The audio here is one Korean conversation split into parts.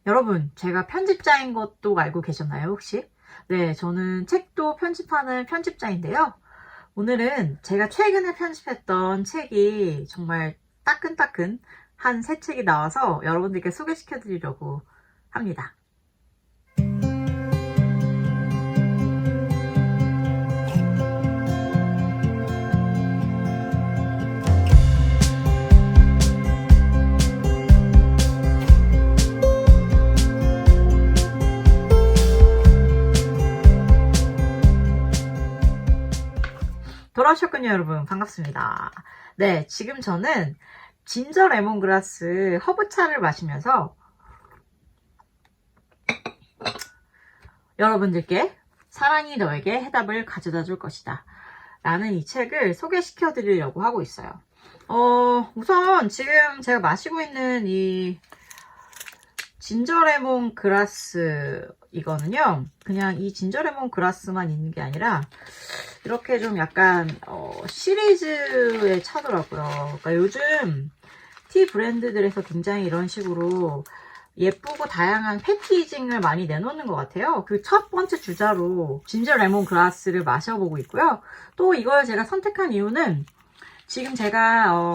여러분, 제가 편집자인 것도 알고 계셨나요, 혹시? 네, 저는 책도 편집하는 편집자인데요. 오늘은 제가 최근에 편집했던 책이 정말 따끈따끈 한 새 책이 나와서 여러분들께 소개시켜 드리려고 합니다. 돌아오셨군요, 여러분. 반갑습니다. 네, 지금 저는 진저 레몬그라스 허브차를 마시면서 여러분들께 사랑이 너에게 해답을 가져다 줄 것이다 라는 이 책을 소개시켜 드리려고 하고 있어요. 우선 지금 제가 마시고 있는 이 진저 레몬그라스 이거는요, 그냥 이 진저 레몬그라스만 있는 게 아니라 이렇게 좀 약간 시리즈에 차더라고요. 그러니까 요즘 티 브랜드들에서 굉장히 이런 식으로 예쁘고 다양한 패키징을 많이 내놓는 것 같아요. 그 첫 번째 주자로 진저 레몬그라스를 마셔보고 있고요. 또 이걸 제가 선택한 이유는 지금 제가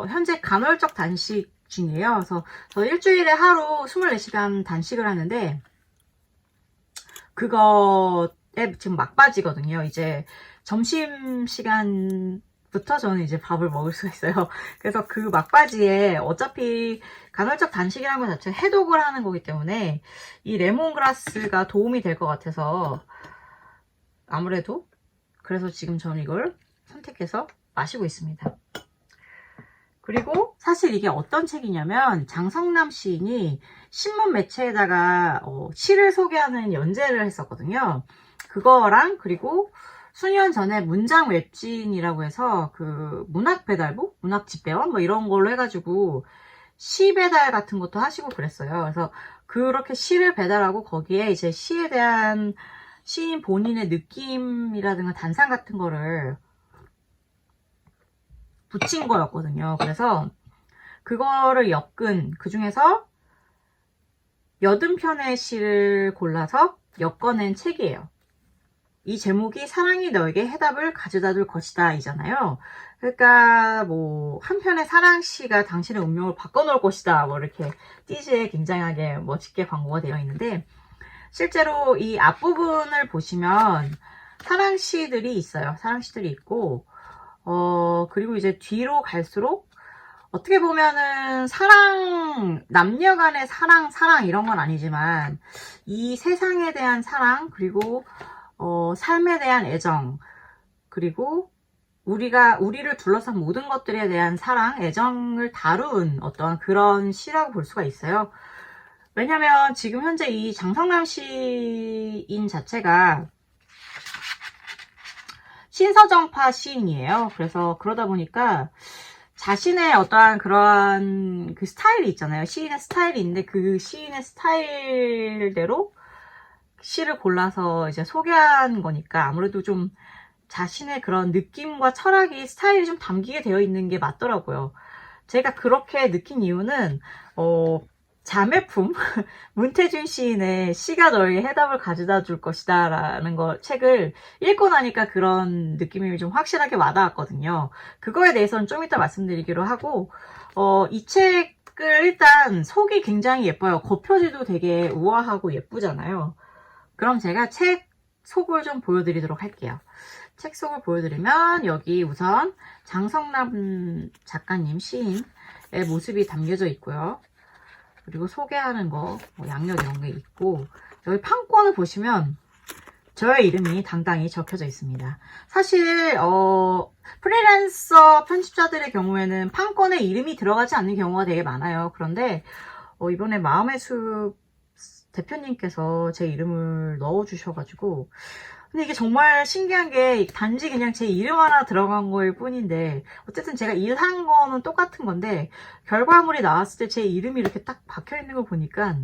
현재 간헐적 단식 중이에요. 그래서 저 일주일에 하루 24시간 단식을 하는데 그거에 지금 막바지거든요. 이제 점심시간부터 저는 이제 밥을 먹을 수가 있어요. 그래서 그 막바지에 어차피 간헐적 단식이라는 것 자체가 해독을 하는 거기 때문에 이 레몬그라스가 도움이 될 것 같아서 아무래도 그래서 지금 저는 이걸 선택해서 마시고 있습니다. 그리고 사실 이게 어떤 책이냐면 장성남 시인이 신문 매체에다가 시를 소개하는 연재를 했었거든요. 그거랑 그리고 수년 전에 문장 웹진이라고 해서 그 문학배달부? 문학집배원? 뭐 이런 걸로 해가지고 시 배달 같은 것도 하시고 그랬어요. 그래서 그렇게 시를 배달하고 거기에 이제 시에 대한 시인 본인의 느낌이라든가 단상 같은 거를 붙인 거였거든요. 그래서 그거를 엮은 그 중에서 80편의 시를 골라서 엮어낸 책이에요. 이 제목이 사랑이 너에게 해답을 가져다 줄 것이다 이잖아요. 그러니까 뭐 한 편의 사랑시가 당신의 운명을 바꿔놓을 것이다 뭐 이렇게 띠지에 굉장하게 멋있게 광고가 되어 있는데 실제로 이 앞부분을 보시면 사랑시들이 있어요. 사랑시들이 있고 그리고 이제 뒤로 갈수록 어떻게 보면은 남녀 간의 사랑 이런 건 아니지만 이 세상에 대한 사랑, 그리고 삶에 대한 애정, 그리고 우리를 둘러싼 모든 것들에 대한 사랑, 애정을 다룬 어떤 그런 시라고 볼 수가 있어요. 왜냐면 지금 현재 이 장성남 시인 자체가 신서정파 시인이에요. 그래서 그러다 보니까 자신의 어떠한 그러한 그 스타일이 있잖아요. 시인의 스타일이 있는데 그 시인의 스타일대로 시를 골라서 이제 소개한 거니까 아무래도 좀 자신의 그런 느낌과 철학이 스타일이 좀 담기게 되어 있는 게 맞더라고요. 제가 그렇게 느낀 이유는 자매품 문태준 시인의 시가 너에게 해답을 가져다 줄 것이다 라는 책을 읽고 나니까 그런 느낌이 좀 확실하게 와닿았거든요. 그거에 대해서는 좀 이따 말씀드리기로 하고 이 책을 일단 속이 굉장히 예뻐요. 겉표지도 되게 우아하고 예쁘잖아요. 그럼 제가 책 속을 좀 보여드리도록 할게요. 책 속을 보여드리면 여기 우선 장성남 작가님 시인의 모습이 담겨져 있고요. 그리고 소개하는 거, 뭐 양력 이런 게 있고, 여기 판권을 보시면 저의 이름이 당당히 적혀져 있습니다. 사실 프리랜서 편집자들의 경우에는 판권에 이름이 들어가지 않는 경우가 되게 많아요. 그런데 이번에 마음의 숲 대표님께서 제 이름을 넣어주셔가지고, 근데 이게 정말 신기한 게 단지 그냥 제 이름 하나 들어간 거일 뿐인데 어쨌든 제가 일한 거는 똑같은 건데 결과물이 나왔을 때 제 이름이 이렇게 딱 박혀 있는 걸 보니까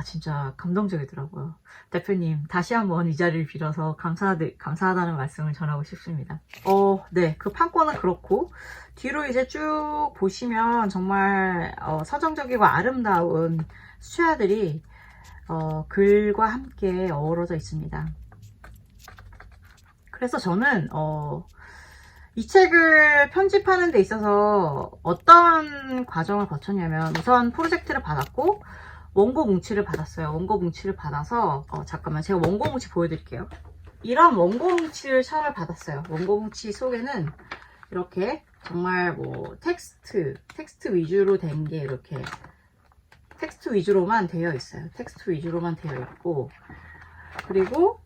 진짜 감동적이더라고요. 대표님 다시 한번 이 자리를 빌어서 감사하다는 말씀을 전하고 싶습니다. 네, 그 판권은 그렇고 뒤로 이제 쭉 보시면 정말 서정적이고 아름다운 수야들이 글과 함께 어우러져 있습니다. 그래서 저는 이 책을 편집하는 데 있어서 어떤 과정을 거쳤냐면, 우선 프로젝트를 받았고 원고 뭉치를 받았어요. 원고 뭉치를 받아서 잠깐만, 제가 원고 뭉치 보여드릴게요. 이런 원고 뭉치를 처음에 받았어요. 원고 뭉치 속에는 이렇게 정말 뭐 텍스트 위주로 된 게 이렇게 텍스트 위주로만 되어 있어요. 텍스트 위주로만 되어 있고, 그리고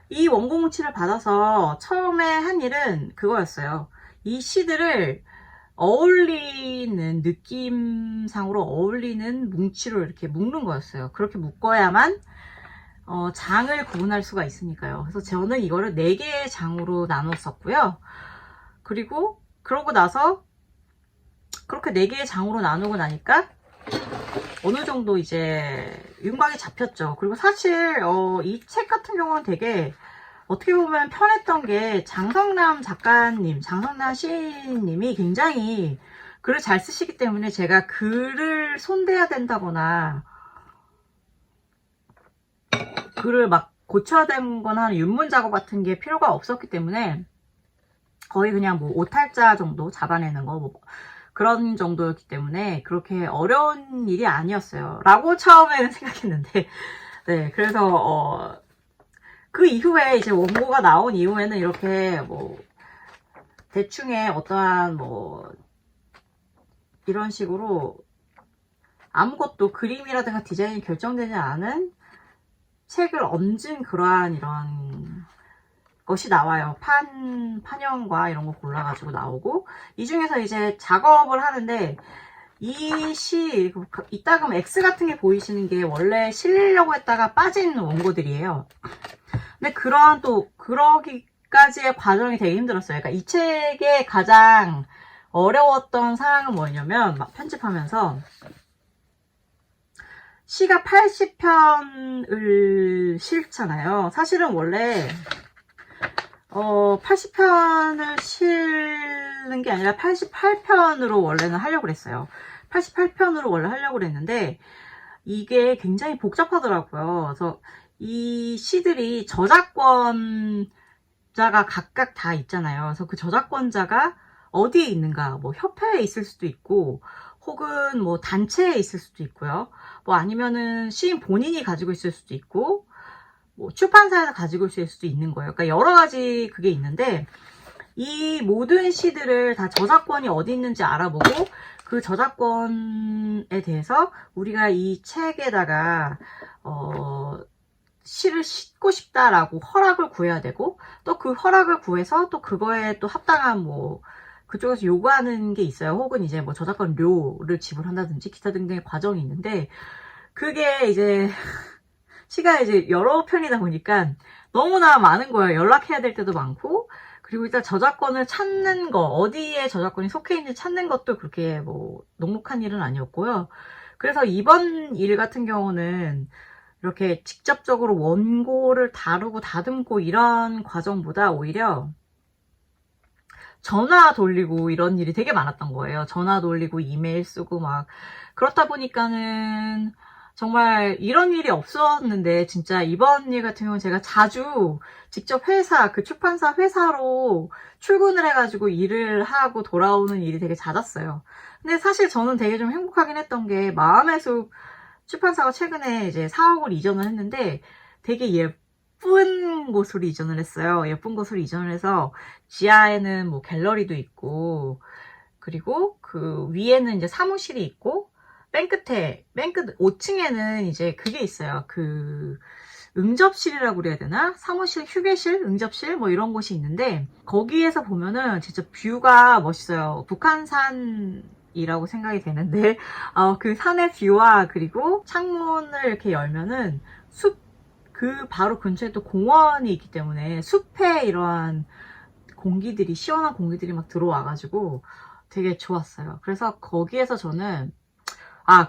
이 원고 뭉치를 받아서 처음에 한 일은 그거였어요. 이 시들을 어울리는, 느낌상으로 어울리는 뭉치로 이렇게 묶는 거였어요. 그렇게 묶어야만 장을 구분할 수가 있으니까요. 그래서 저는 이거를 4개의 장으로 나눴었고요. 그리고 그러고 나서 그렇게 4개의 장으로 나누고 나니까 어느 정도 이제 윤곽이 잡혔죠. 그리고 사실 이 책 같은 경우는 되게 어떻게 보면 편했던 게, 장성남 작가님, 장성남 시인님이 굉장히 글을 잘 쓰시기 때문에 제가 글을 손대야 된다거나 글을 막 고쳐야 되거나 윤문 작업 같은 게 필요가 없었기 때문에 거의 그냥 뭐 오탈자 정도 잡아내는 거 뭐 그런 정도였기 때문에 그렇게 어려운 일이 아니었어요 라고 처음에는 생각했는데, 네, 그래서 그 이후에 이제 원고가 나온 이후에는 이렇게 뭐 대충의 어떠한 뭐 이런 식으로 아무것도 그림이라든가 디자인이 결정되지 않은 책을 얹은 그러한 이런 것이 나와요. 판형과 이런 거 골라가지고 나오고, 이 중에서 이제 작업을 하는데, 이 시, 이따금 X 같은 게 보이시는 게 원래 실리려고 했다가 빠진 원고들이에요. 근데 그러기까지의 과정이 되게 힘들었어요. 그러니까 이 책의 가장 어려웠던 사항은 뭐냐면, 막 편집하면서 시가 80편을 실잖아요. 사실은 원래 80편을 실는 게 아니라 88편으로 원래는 하려고 그랬어요. 88편으로 원래 하려고 그랬는데 이게 굉장히 복잡하더라고요. 그래서 이 시들이 저작권자가 각각 다 있잖아요. 그래서 그 저작권자가 어디에 있는가, 뭐 협회에 있을 수도 있고 혹은 뭐 단체에 있을 수도 있고요. 뭐 아니면은 시인 본인이 가지고 있을 수도 있고 뭐 출판사에서 가지고 있을 수도 있는 거예요. 그러니까 여러 가지 그게 있는데, 이 모든 시들을 다 저작권이 어디 있는지 알아보고 그 저작권에 대해서 우리가 이 책에다가 시를 싣고 싶다라고 허락을 구해야 되고, 또 그 허락을 구해서 또 그거에 또 합당한 뭐 그쪽에서 요구하는 게 있어요. 혹은 이제 뭐 저작권료를 지불한다든지 기타 등등의 과정이 있는데, 그게 이제 시가 이제 여러 편이다 보니까 너무나 많은 거예요. 연락해야 될 때도 많고, 그리고 일단 저작권을 찾는 거, 어디에 저작권이 속해 있는지 찾는 것도 그렇게 뭐 녹록한 일은 아니었고요. 그래서 이번 일 같은 경우는 이렇게 직접적으로 원고를 다루고 다듬고 이런 과정보다 오히려 전화 돌리고 이런 일이 되게 많았던 거예요. 전화 돌리고 이메일 쓰고 막 그렇다 보니까는 정말 이런 일이 없었는데, 진짜 이번 일 같은 경우는 제가 자주 직접 그 출판사 회사로 출근을 해가지고 일을 하고 돌아오는 일이 되게 잦았어요. 근데 사실 저는 되게 좀 행복하긴 했던 게, 마음의 숲 출판사가 최근에 이제 사옥을 이전을 했는데 되게 예쁜 곳으로 이전을 했어요. 예쁜 곳으로 이전을 해서 지하에는 뭐 갤러리도 있고, 그리고 그 위에는 이제 사무실이 있고, 맨 끝 5층에는 이제 그게 있어요. 그 응접실이라고 그래야 되나? 사무실, 휴게실, 응접실 뭐 이런 곳이 있는데, 거기에서 보면은 진짜 뷰가 멋있어요. 북한산이라고 생각이 되는데 그 산의 뷰와, 그리고 창문을 이렇게 열면은 그 바로 근처에 또 공원이 있기 때문에 숲에 이러한 공기들이, 시원한 공기들이 막 들어와가지고 되게 좋았어요. 그래서 거기에서 저는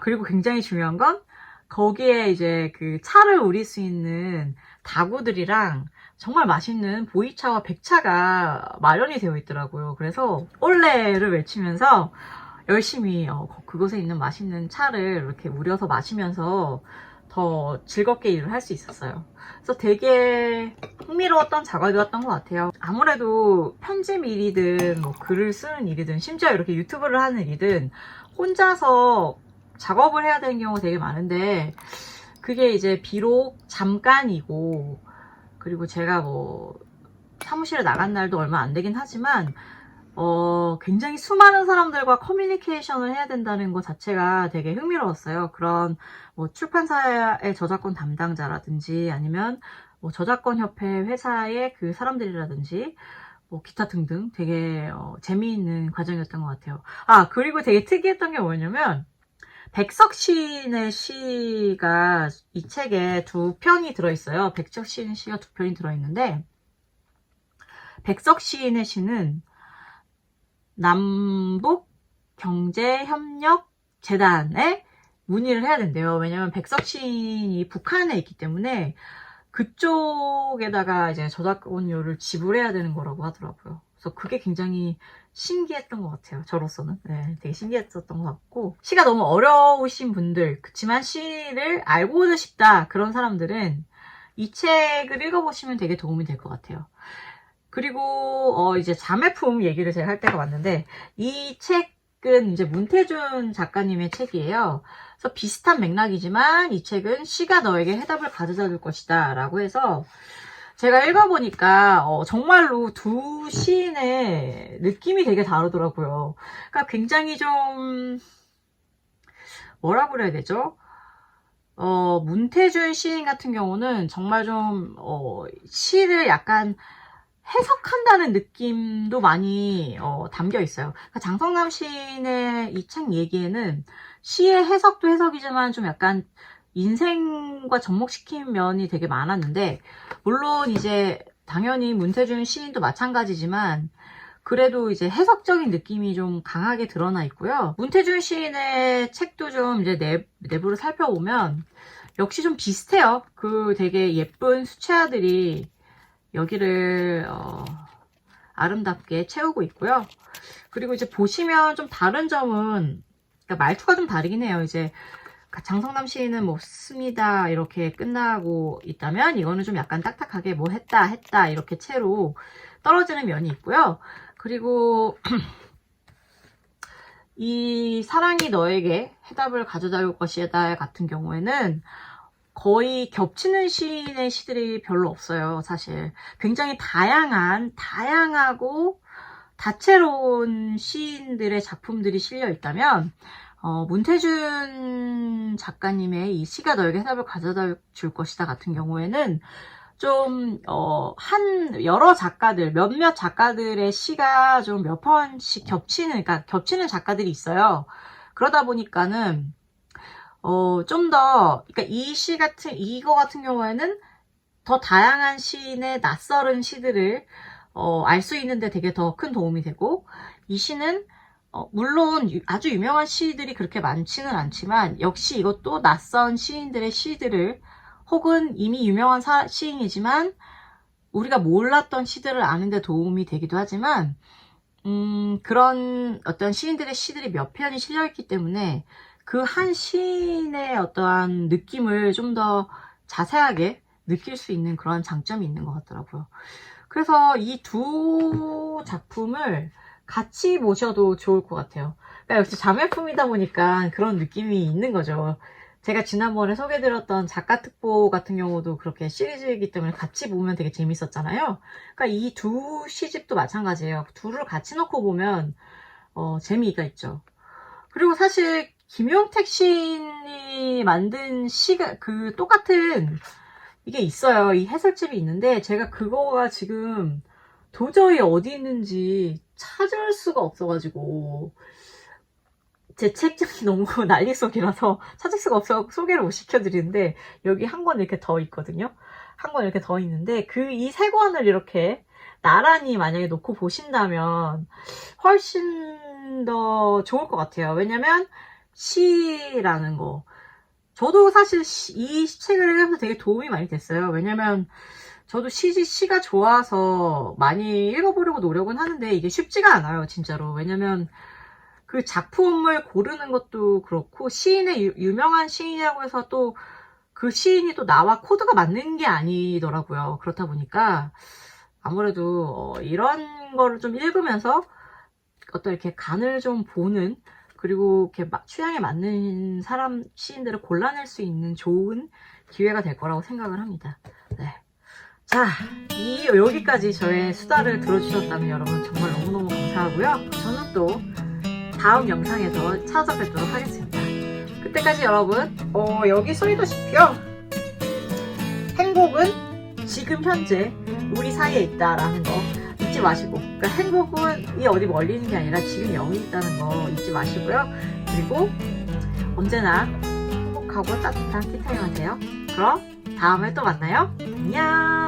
그리고 굉장히 중요한 건, 거기에 이제 그 차를 우릴 수 있는 다구들이랑 정말 맛있는 보이차와 백차가 마련이 되어 있더라고요. 그래서 올레를 외치면서 열심히 그곳에 있는 맛있는 차를 이렇게 우려서 마시면서 더 즐겁게 일을 할 수 있었어요. 그래서 되게 흥미로웠던 작업이었던 것 같아요. 아무래도 편집 일이든 뭐 글을 쓰는 일이든 심지어 이렇게 유튜브를 하는 일이든 혼자서 작업을 해야 되는 경우가 되게 많은데, 그게 이제 비록 잠깐이고, 그리고 제가 뭐 사무실에 나간 날도 얼마 안 되긴 하지만 굉장히 수많은 사람들과 커뮤니케이션을 해야 된다는 것 자체가 되게 흥미로웠어요. 그런 뭐 출판사의 저작권 담당자라든지 아니면 뭐 저작권 협회 회사의 그 사람들이라든지 뭐 기타 등등 되게 재미있는 과정이었던 것 같아요. 아, 그리고 되게 특이했던 게 뭐냐면 백석 시인의 시가 이 책에 2편이 들어있어요. 백석 시인의 시가 2편이 들어있는데, 백석 시인의 시는 남북 경제협력 재단에 문의를 해야 된대요. 왜냐면 백석 시인이 북한에 있기 때문에 그쪽에다가 이제 저작권료를 지불해야 되는 거라고 하더라고요. 그래서 그게 굉장히 신기했던 것 같아요. 저로서는. 네, 되게 신기했었던 것 같고, 시가 너무 어려우신 분들, 그치만 시를 알고는 싶다, 그런 사람들은 이 책을 읽어보시면 되게 도움이 될 것 같아요. 그리고 이제 자매품 얘기를 제가 할 때가 왔는데, 이 책은 이제 문태준 작가님의 책이에요. 그래서 비슷한 맥락이지만 이 책은 시가 너에게 해답을 가져다 줄 것이다 라고 해서 제가 읽어보니까 정말로 두 시인의 느낌이 되게 다르더라고요. 그러니까 굉장히 좀 뭐라고 그래야 되죠? 문태준 시인 같은 경우는 정말 좀 시를 약간 해석한다는 느낌도 많이 담겨 있어요. 그러니까 장성남 시인의 이 책 얘기에는 시의 해석도 해석이지만 좀 약간 인생과 접목시킨 면이 되게 많았는데, 물론 이제 당연히 문태준 시인도 마찬가지지만 그래도 이제 해석적인 느낌이 좀 강하게 드러나 있고요. 문태준 시인의 책도 좀 이제 내부를 살펴보면 역시 좀 비슷해요. 그 되게 예쁜 수채화들이 여기를 아름답게 채우고 있고요. 그리고 이제 보시면 좀 다른 점은, 그러니까 말투가 좀 다르긴 해요. 이제 장성남 시인은 뭐 씁니다 이렇게 끝나고 있다면, 이거는 좀 약간 딱딱하게 뭐 했다 이렇게 채로 떨어지는 면이 있고요. 그리고 이 사랑이 너에게 해답을 가져다 줄 것이다 같은 경우에는 거의 겹치는 시인의 시들이 별로 없어요. 사실 굉장히 다양하고 다채로운 시인들의 작품들이 실려 있다면, 문태준 작가님의 이 시가 너에게 해답을 가져다 줄 것이다 같은 경우에는 좀 여러 작가들, 몇몇 작가들의 시가 좀 몇 번씩 그러니까 겹치는 작가들이 있어요. 그러다 보니까는 좀 더, 그러니까 이거 같은 경우에는 더 다양한 시인의 낯설은 시들을 알 수 있는데 되게 더 큰 도움이 되고, 이 시는 물론 아주 유명한 시들이 그렇게 많지는 않지만 역시 이것도 낯선 시인들의 시들을, 혹은 이미 유명한 시인이지만 우리가 몰랐던 시들을 아는데 도움이 되기도 하지만, 그런 어떤 시인들의 시들이 몇 편이 실려있기 때문에 그 한 시인의 어떠한 느낌을 좀 더 자세하게 느낄 수 있는 그런 장점이 있는 것 같더라고요. 그래서 이 두 작품을 같이 보셔도 좋을 것 같아요. 그러니까 역시 자매품이다 보니까 그런 느낌이 있는 거죠. 제가 지난번에 소개해드렸던 작가특보 같은 경우도 그렇게 시리즈이기 때문에 같이 보면 되게 재밌었잖아요. 그러니까 이 두 시집도 마찬가지예요. 둘을 같이 놓고 보면 재미가 있죠. 그리고 사실 김용택 시인이 만든 시가 똑같은 이게 있어요. 이 해설집이 있는데 제가 그거가 지금 도저히 어디 있는지 찾을 수가 없어가지고, 제 책장이 너무 난리속이라서 찾을 수가 없어 소개를 못 시켜드리는데, 여기 한 권 이렇게 더 있거든요. 한 권 이렇게 더 있는데 이 세 권을 이렇게 나란히 만약에 놓고 보신다면 훨씬 더 좋을 것 같아요. 왜냐면 시라는 거, 저도 사실 이 책을 읽으면서 되게 도움이 많이 됐어요. 왜냐면 저도 시가 좋아서 많이 읽어보려고 노력은 하는데 이게 쉽지가 않아요, 진짜로. 왜냐면 그 작품을 고르는 것도 그렇고 시인의 유명한 시인이라고 해서 또 그 시인이 또 나와 코드가 맞는 게 아니더라고요. 그렇다 보니까 아무래도 이런 거를 좀 읽으면서 어떤 이렇게 간을 좀 보는, 그리고 이렇게 취향에 맞는 사람 시인들을 골라낼 수 있는 좋은 기회가 될 거라고 생각을 합니다. 네. 자, 여기까지 저의 수다를 들어주셨다면 여러분 정말 너무너무 감사하고요. 저는 또 다음 영상에서 찾아뵙도록 하겠습니다. 그때까지 여러분, 여기 써있다시피요, 행복은 지금 현재 우리 사이에 있다라는 거 잊지 마시고, 그러니까 행복은 어디 멀리 있는 게 아니라 지금 여기 있다는 거 잊지 마시고요. 그리고 언제나 행복하고 따뜻한 티타임 하세요. 그럼 다음에 또 만나요. 안녕.